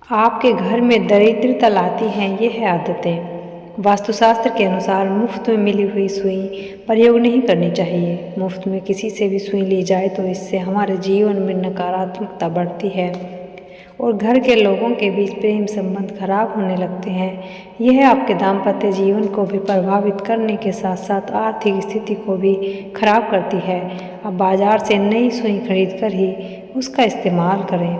आपके घर में दरिद्रता लाती हैं ये आदतें। वास्तुशास्त्र के अनुसार मुफ्त में मिली हुई सुई प्रयोग नहीं करनी चाहिए। मुफ्त में किसी से भी सुई ली जाए तो इससे हमारे जीवन में नकारात्मकता बढ़ती है और घर के लोगों के बीच प्रेम संबंध खराब होने लगते हैं। यह आपके दाम्पत्य जीवन को भी प्रभावित करने के साथ साथ आर्थिक स्थिति को भी खराब करती है। अब बाजार से नई सुई खरीद कर ही उसका इस्तेमाल करें।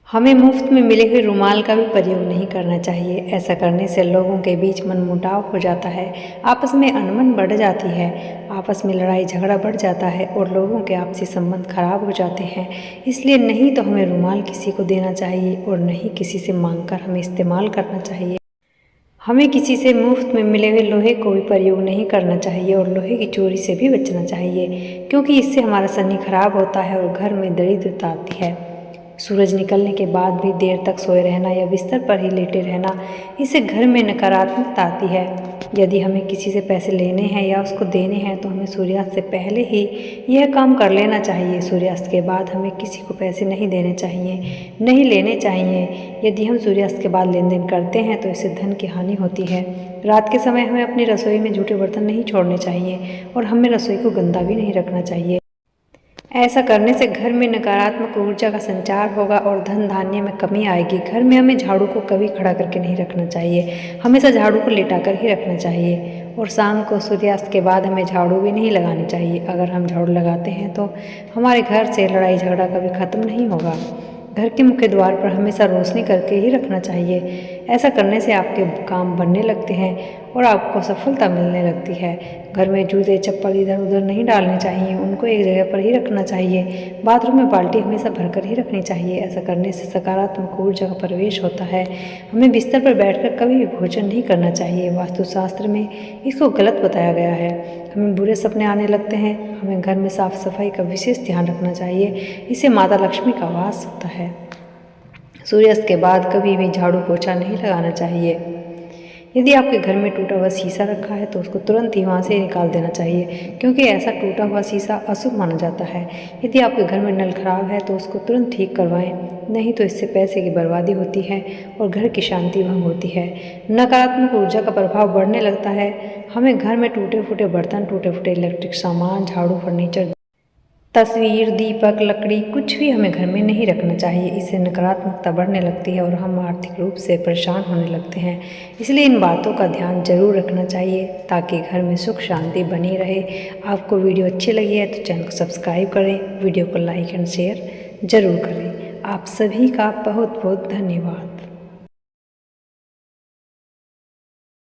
हमें मुफ्त में मिले हुए रुमाल का भी प्रयोग नहीं करना चाहिए। ऐसा करने से लोगों के बीच मनमुटाव हो जाता है, आपस में अनबन बढ़ जाती है, आपस में लड़ाई झगड़ा बढ़ जाता है और लोगों के आपसी संबंध खराब हो जाते हैं। इसलिए नहीं तो हमें रुमाल किसी को देना चाहिए और नहीं किसी से मांगकर हमें इस्तेमाल करना चाहिए। हमें किसी से मुफ्त में मिले हुए लोहे को भी प्रयोग नहीं करना चाहिए और लोहे की चोरी से भी बचना चाहिए, क्योंकि इससे हमारा शनि खराब होता है और घर में दरिद्रता आती है। सूरज निकलने के बाद भी देर तक सोए रहना या बिस्तर पर ही लेटे रहना, इससे घर में नकारात्मकता आती है। यदि हमें किसी से पैसे लेने हैं या उसको देने हैं तो हमें सूर्यास्त से पहले ही यह काम कर लेना चाहिए। सूर्यास्त के बाद हमें किसी को पैसे नहीं देने चाहिए, नहीं लेने चाहिए। यदि हम सूर्यास्त के बाद लेन देन करते हैं तो इससे धन की हानि होती है। रात के समय हमें अपनी रसोई में जूठे बर्तन नहीं छोड़ने चाहिए और हमें रसोई को गंदा भी नहीं रखना चाहिए। ऐसा करने से घर में नकारात्मक ऊर्जा का संचार होगा और धन धान्य में कमी आएगी। घर में हमें झाड़ू को कभी खड़ा करके नहीं रखना चाहिए, हमेशा झाड़ू को लेटा कर ही रखना चाहिए। और शाम को सूर्यास्त के बाद हमें झाड़ू भी नहीं लगानी चाहिए। अगर हम झाड़ू लगाते हैं तो हमारे घर से लड़ाई झगड़ा कभी ख़त्म नहीं होगा। घर के मुख्य द्वार पर हमेशा रोशनी करके ही रखना चाहिए। ऐसा करने से आपके काम बनने लगते हैं और आपको सफलता मिलने लगती है। घर में जूते चप्पल इधर उधर नहीं डालने चाहिए, उनको एक जगह पर ही रखना चाहिए। बाथरूम में बाल्टी हमेशा भरकर ही रखनी चाहिए। ऐसा करने से सकारात्मक ऊर्जा का प्रवेश होता है। हमें बिस्तर पर बैठकर कभी भी भोजन नहीं करना चाहिए। वास्तुशास्त्र में इसको गलत बताया गया है। हमें बुरे सपने आने लगते हैं। हमें घर में साफ सफाई का विशेष ध्यान रखना चाहिए, इससे माता लक्ष्मी का वास होता है। सूर्यास्त के बाद कभी भी झाड़ू पोछा नहीं लगाना चाहिए। यदि आपके घर में टूटा हुआ शीशा रखा है तो उसको तुरंत ही वहाँ से निकाल देना चाहिए, क्योंकि ऐसा टूटा हुआ शीशा अशुभ माना जाता है। यदि आपके घर में नल खराब है तो उसको तुरंत ठीक करवाएं, नहीं तो इससे पैसे की बर्बादी होती है और घर की शांति भंग होती है। नकारात्मक ऊर्जा का प्रभाव बढ़ने लगता है। हमें घर में टूटे फूटे बर्तन, टूटे फूटे इलेक्ट्रिक सामान, झाड़ू, फर्नीचर, तस्वीर, दीपक, लकड़ी कुछ भी हमें घर में नहीं रखना चाहिए। इससे नकारात्मकता बढ़ने लगती है और हम आर्थिक रूप से परेशान होने लगते हैं। इसलिए इन बातों का ध्यान जरूर रखना चाहिए ताकि घर में सुख शांति बनी रहे। आपको वीडियो अच्छी लगी है तो चैनल को सब्सक्राइब करें, वीडियो को लाइक एंड शेयर जरूर करें। आप सभी का बहुत बहुत धन्यवाद।